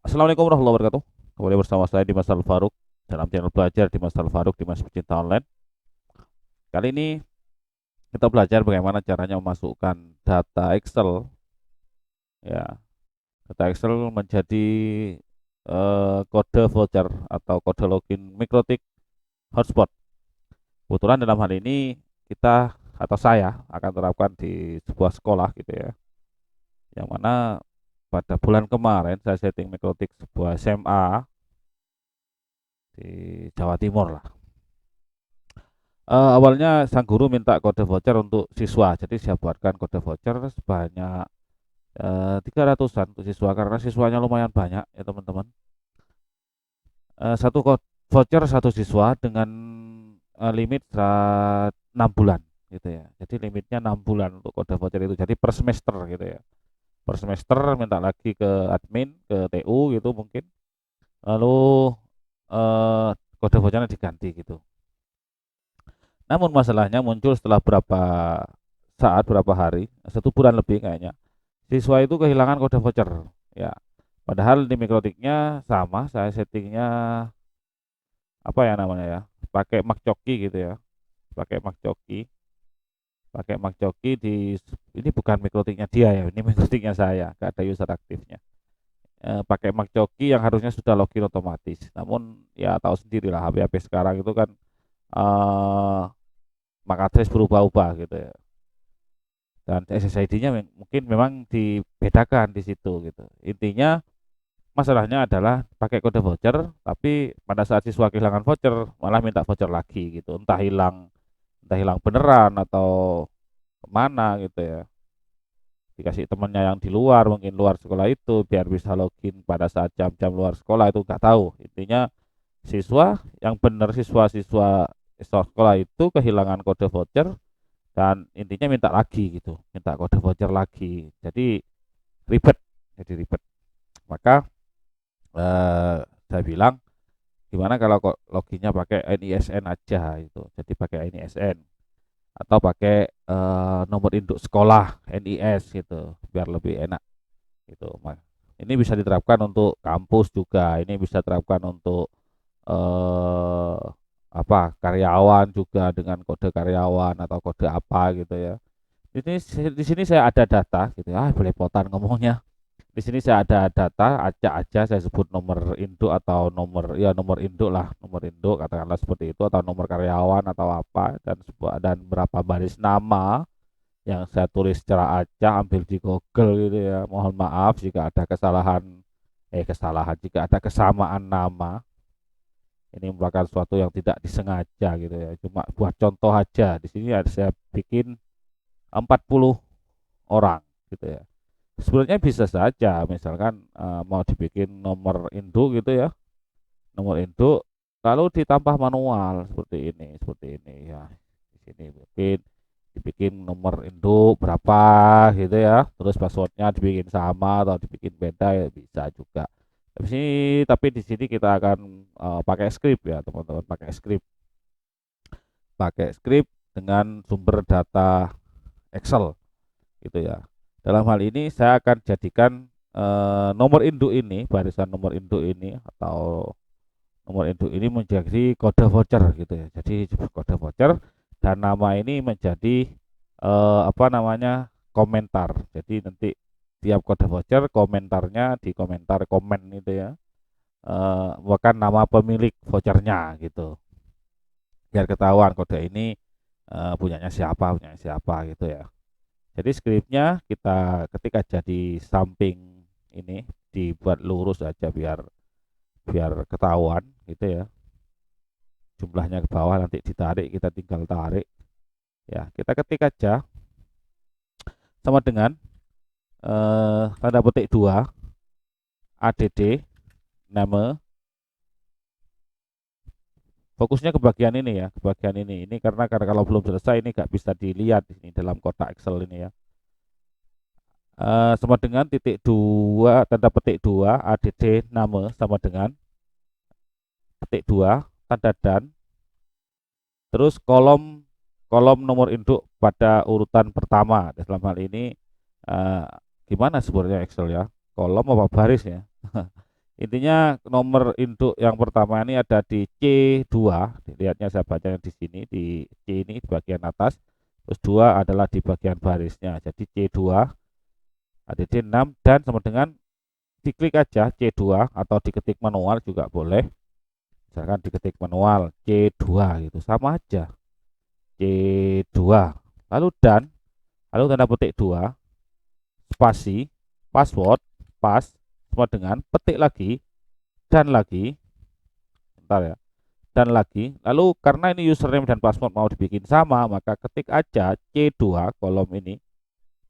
Assalamualaikum warahmatullahi wabarakatuh. Kembali bersama saya Dimas Al-Faruq dalam channel belajar Dimas Al-Faruq Dimas Pecinta Online. Kali ini kita belajar bagaimana caranya memasukkan data Excel, ya, data Excel menjadi kode voucher atau kode login Mikrotik hotspot. Kebetulan dalam hal ini kita atau saya akan terapkan di sebuah sekolah gitu ya, yang mana pada bulan kemarin saya setting Mikrotik sebuah SMA di Jawa Timur lah. Awalnya sang guru minta kode voucher untuk siswa, jadi saya buatkan kode voucher sebanyak 300-an untuk siswa karena siswanya lumayan banyak ya teman-teman. Satu voucher satu siswa dengan limit 6 bulan gitu ya. Jadi limitnya 6 bulan untuk kode voucher itu. Jadi per semester gitu ya. Per semester minta lagi ke admin, ke TU gitu mungkin. Lalu eh, kode vouchernya diganti gitu. Namun masalahnya muncul setelah berapa saat, berapa hari, 1 bulan lebih kayaknya. Siswa itu kehilangan kode voucher. Ya, padahal di mikrotiknya sama, saya settingnya apa ya namanya ya, pakai MacCoki gitu ya, pakai MacCoki, pakai MacCoki di ini bukan mikrotiknya dia ya, ini mikrotiknya saya, gak ada user aktifnya. Pakai MacCoki yang harusnya sudah login otomatis. Namun ya tahu sendirilah HP-HP sekarang itu kan MAC address berubah-ubah gitu ya. Dan SSID-nya mungkin memang dibedakan di situ gitu. Intinya masalahnya adalah pakai kode voucher, tapi pada saat siswa kehilangan voucher malah minta voucher lagi gitu. Entah hilang beneran atau kemana gitu ya. Dikasih temannya yang di luar, mungkin luar sekolah itu biar bisa login pada saat jam-jam luar sekolah itu nggak tahu. Intinya siswa yang benar siswa-siswa sekolah itu kehilangan kode voucher dan intinya minta lagi gitu, minta kode voucher lagi. Jadi ribet, jadi ribet. Maka saya bilang gimana kalau kok loginnya pakai NISN aja itu. Jadi pakai NISN atau pakai nomor induk sekolah NIS gitu biar lebih enak gitu. Ini bisa diterapkan untuk kampus juga. Ini bisa diterapkan untuk eh karyawan juga dengan kode karyawan atau kode apa gitu ya. Di sini saya ada data gitu ya. Belepotan ngomongnya. Di sini saya ada data, acak aja saya sebut nomor induk atau nomor induk lah, nomor induk katakanlah seperti itu atau nomor karyawan atau apa dan berapa baris nama yang saya tulis secara acak ambil di Google gitu ya. Mohon maaf jika ada kesalahan jika ada kesamaan nama. Ini merupakan suatu yang tidak disengaja gitu ya. Cuma buat contoh aja. Di sini ada saya bikin 40 orang gitu ya. Sebenarnya bisa saja misalkan mau dibikin nomor induk gitu ya, nomor induk kalau ditambah manual seperti ini ya. Di sini mungkin dibikin nomor induk berapa gitu ya, terus passwordnya dibikin sama atau dibikin beda ya bisa juga. Tapi di sini kita akan pakai script ya teman-teman, pakai script dengan sumber data Excel gitu ya. Dalam hal ini saya akan jadikan nomor induk ini, barisan nomor induk ini atau nomor induk ini menjadi kode voucher gitu ya. Jadi kode voucher dan nama ini menjadi komentar. Jadi nanti tiap kode voucher komentarnya di komentar komen itu ya. Bukan nama pemilik vouchernya gitu. Biar ketahuan kode ini punyanya siapa gitu ya. Jadi skripnya kita ketik aja di samping ini, dibuat lurus aja biar biar ketahuan gitu ya. Jumlahnya ke bawah nanti ditarik, kita tinggal tarik. Ya, kita ketik aja sama dengan tanda petik 2 add nama. Fokusnya ke bagian ini ya, ke bagian ini. Ini karena kalau belum selesai ini nggak bisa dilihat di sini dalam kotak Excel ini ya. Sama dengan titik 2 tanda petik 2 add nama sama dengan petik 2 tanda dan terus kolom kolom nomor induk pada urutan pertama. Dalam hal ini eh, gimana sebenarnya Excel ya, kolom apa baris ya. Intinya nomor induk yang pertama ini ada di C2, lihatnya saya bacanya di sini di C ini di bagian atas, terus 2 adalah di bagian barisnya. Jadi C2 ADD 6 dan sama dengan diklik aja C2 atau diketik manual juga boleh. Misalkan diketik manual C2 gitu, sama aja C2. Lalu dan, lalu tanda petik 2, spasi, password, pas, sama dengan petik lagi dan lagi, bentar ya, dan lagi. Lalu karena ini username dan password mau dibikin sama, maka ketik aja C2 kolom ini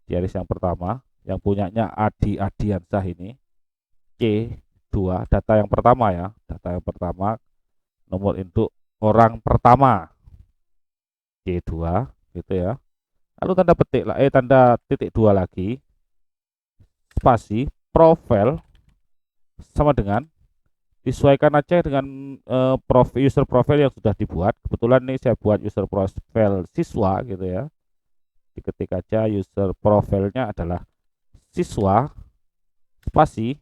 di baris yang pertama yang punyanya Adi Adiansah ini, C2 data yang pertama ya, data yang pertama nomor induk orang pertama C2 gitu ya. Lalu tanda petik lah, tanda titik 2 lagi, spasi, profil sama dengan disesuaikan aja dengan user profile yang sudah dibuat. Kebetulan nih saya buat user profile siswa gitu ya. Diketik aja user profilnya adalah siswa, spasi,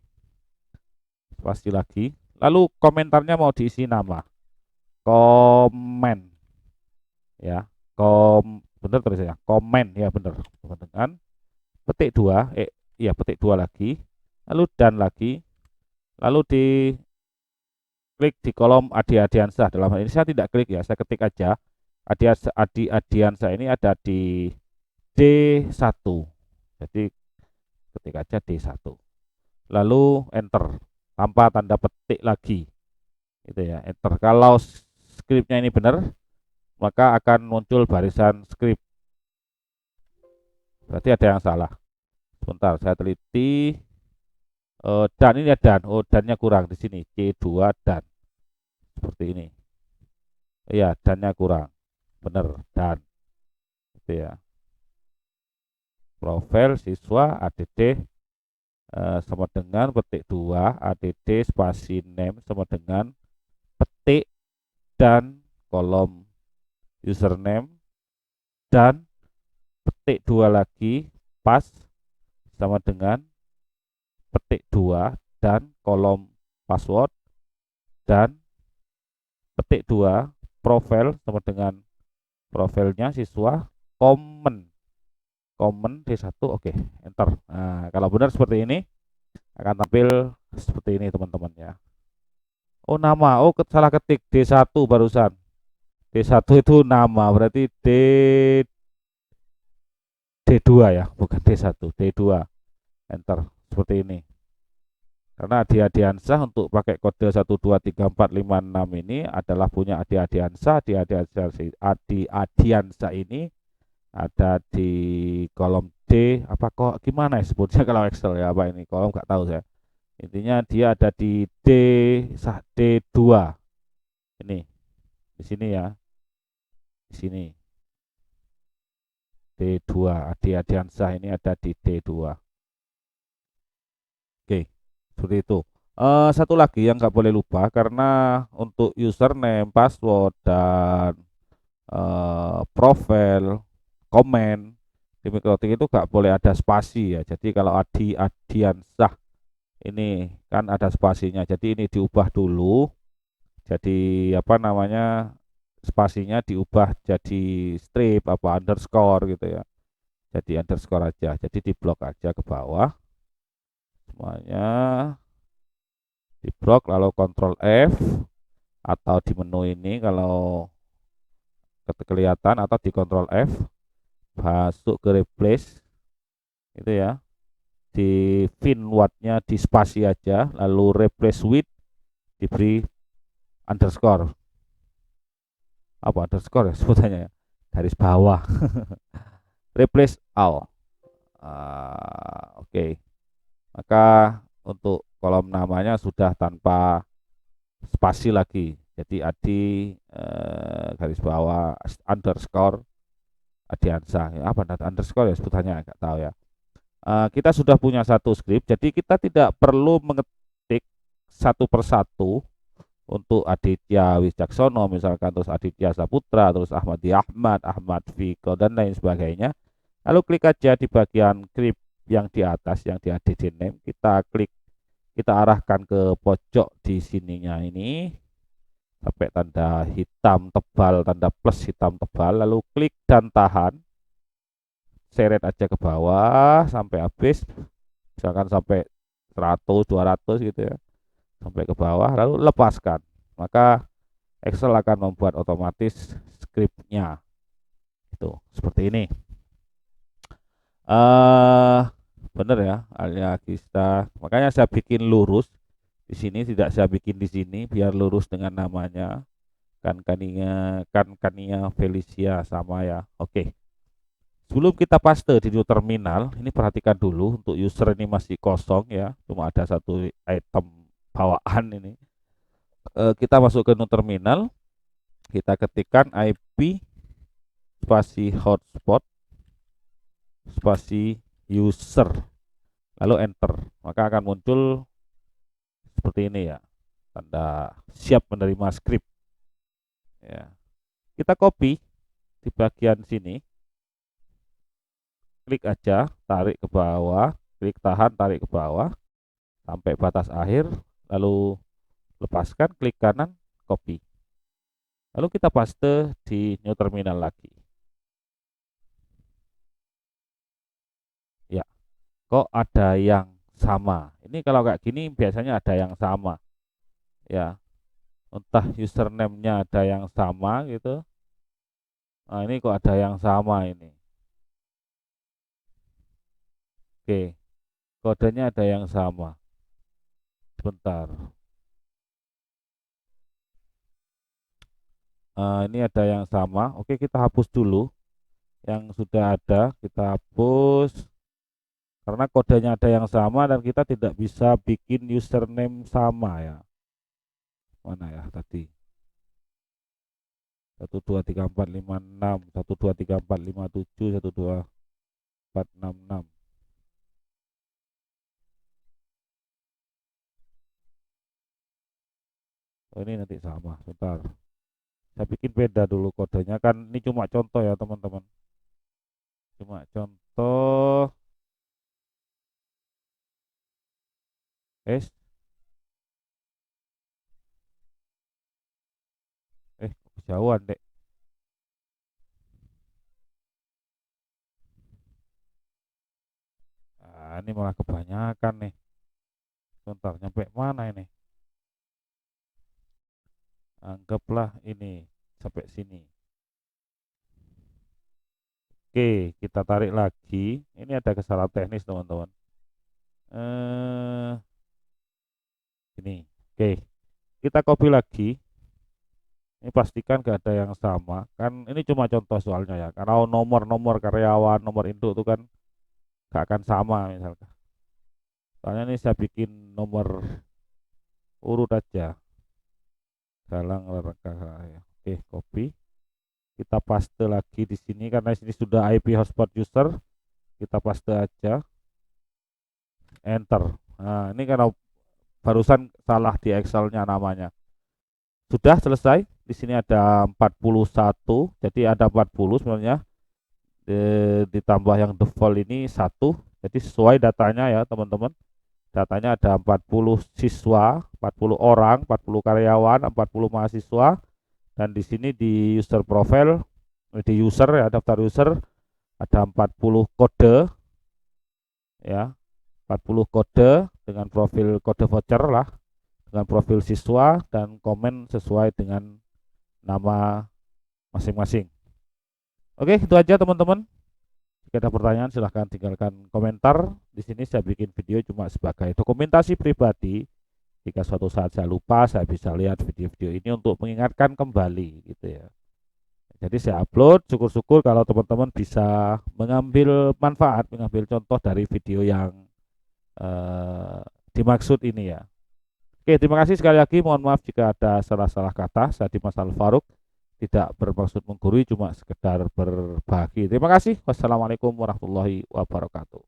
spasi lagi. Lalu komentarnya mau diisi nama, komen ya, bener tulisnya, komen ya bener. Dengan petik 2, iya petik 2 lagi, lalu dan lagi, lalu di klik di kolom Adi Adiansah. Dalam hal ini saya tidak klik ya, saya ketik aja Adi Adiansah ini ada di D1. Jadi ketik aja D1. Lalu enter tanpa tanda petik lagi. Itu ya, enter. Kalau skripnya ini benar, maka akan muncul barisan skrip. Berarti ada yang salah. Sebentar, saya teliti. Dan ini ada dan. Oh, dannya kurang di sini. C2 dan. Seperti ini. Iya, dannya kurang. Benar, dan. Itu ya. Profil siswa ADD sama dengan petik 2 ADD spasi name sama dengan petik dan kolom username dan petik 2 lagi pas sama dengan petik 2 dan kolom password dan petik 2 profil sama dengan profilnya siswa komen D1. Oke, enter. Nah, kalau benar seperti ini akan tampil seperti ini teman-teman ya. Oh nama, oh salah ketik D1 barusan. D1 itu nama, berarti D2 ya, bukan D1, D2. Enter seperti ini. Karena Adi Adiansah untuk pakai kode 123456 ini adalah punya Adi Adiansah. Adi Adiansah ini ada di kolom D, apa kok gimana ya sebutnya kalau Excel ya, apa ini kolom nggak tahu saya. Intinya dia ada di D2 ini, di sini ya, di sini D2 Adi Adiansah ini ada di D2. Oke, seperti itu. Satu lagi yang nggak boleh lupa karena untuk username, password dan profil, komen di Mikrotik itu nggak boleh ada spasi ya. Jadi kalau Adi Adiansah ini kan ada spasinya. Jadi ini diubah dulu. Jadi apa namanya, spasinya diubah jadi strip apa underscore gitu ya. Jadi underscore aja. Jadi diblok aja ke bawah semuanya, diblok lalu Ctrl F atau di menu ini kalau kelihatan atau di Ctrl F masuk ke replace itu ya, di finwardnya di spasi aja lalu replace with diberi underscore, apa underscore ya sebutannya ya, garis bawah. Replace all. Oke. Maka untuk kolom namanya sudah tanpa spasi lagi. Jadi Adi garis bawah underscore Adiansah. Ya, apa underscore ya sebutannya nggak tahu ya. Kita sudah punya satu script, jadi kita tidak perlu mengetik satu persatu untuk Aditya Wicaksono misalkan, terus Aditya Saputra, terus Ahmadi Ahmad, Ahmad Viko dan lain sebagainya. Lalu klik aja di bagian script yang di atas yang di ADD name, kita klik kita arahkan ke pojok di sininya ini sampai tanda hitam tebal, tanda plus hitam tebal, lalu klik dan tahan, seret aja ke bawah sampai habis, misalkan sampai 100 200 gitu ya, sampai ke bawah lalu lepaskan, maka Excel akan membuat otomatis skripnya itu seperti ini. Bener ya, alia kita, makanya saya bikin lurus di sini, tidak saya bikin di sini biar lurus dengan namanya. Kania Felicia sama ya. Oke. Sebelum kita paste di new terminal, ini perhatikan dulu untuk user ini masih kosong ya, cuma ada satu item bawaan ini. Kita masuk ke new terminal, kita ketikkan IP spasi hotspot spasi user, lalu enter, maka akan muncul seperti ini ya, tanda siap menerima script ya. Kita copy di bagian sini, klik aja, tarik ke bawah, klik tahan, tarik ke bawah sampai batas akhir, lalu lepaskan, klik kanan, copy, lalu kita paste di new terminal lagi ya. Kok ada yang sama? Ini kalau kayak gini biasanya ada yang sama ya, entah username-nya ada yang sama gitu. Nah, ini kok ada yang sama ini. Oke, kodenya ada yang sama. Sebentar. Ini ada yang sama. Oke, kita hapus dulu yang sudah ada. Kita hapus karena kodenya ada yang sama dan kita tidak bisa bikin username sama ya. Mana ya tadi? 1234566, 1234557, 12466. Oh, ini nanti sama. Sebentar. Saya bikin beda dulu kodenya, kan ini cuma contoh ya teman-teman. Cuma contoh. Kejauhan dek. Ini malah kebanyakan nih. Sebentar, nyampe mana ini? Anggaplah ini sampai sini. Oke, kita tarik lagi. Ini ada kesalahan teknis teman-teman. Ini. Oke, kita copy lagi. Ini pastikan gak ada yang sama. Kan ini cuma contoh soalnya ya. Karena nomor-nomor karyawan, nomor induk itu kan gak akan sama misalkan. Soalnya ini saya bikin nomor urut aja. Galang reka ya. Oke, copy. Kita paste lagi di sini karena sini sudah IP hotspot user. Kita paste aja. Enter. Nah, ini karena barusan salah di Excel-nya namanya. Sudah selesai. Di sini ada 41. Jadi ada 40 sebenarnya. Ditambah yang default ini 1. Jadi sesuai datanya ya, teman-teman. Datanya ada 40 siswa, 40 orang, 40 karyawan, 40 mahasiswa. Dan di sini di user profile, di user ya, daftar user ada 40 kode ya, 40 kode dengan profil kode voucher lah, dengan profil siswa dan komen sesuai dengan nama masing-masing. Oke, itu aja teman-teman. Jika ada pertanyaan silahkan tinggalkan komentar. Di sini saya bikin video cuma sebagai dokumentasi pribadi. Jika suatu saat saya lupa, saya bisa lihat video-video ini untuk mengingatkan kembali gitu ya. Jadi saya upload, syukur-syukur kalau teman-teman bisa mengambil manfaat, mengambil contoh dari video yang dimaksud ini ya. Oke, terima kasih sekali lagi. Mohon maaf jika ada salah-salah kata. Saya Dimas Alfaruk, tidak bermaksud menggurui, cuma sekedar berbagi. Terima kasih. Wassalamualaikum warahmatullahi wabarakatuh.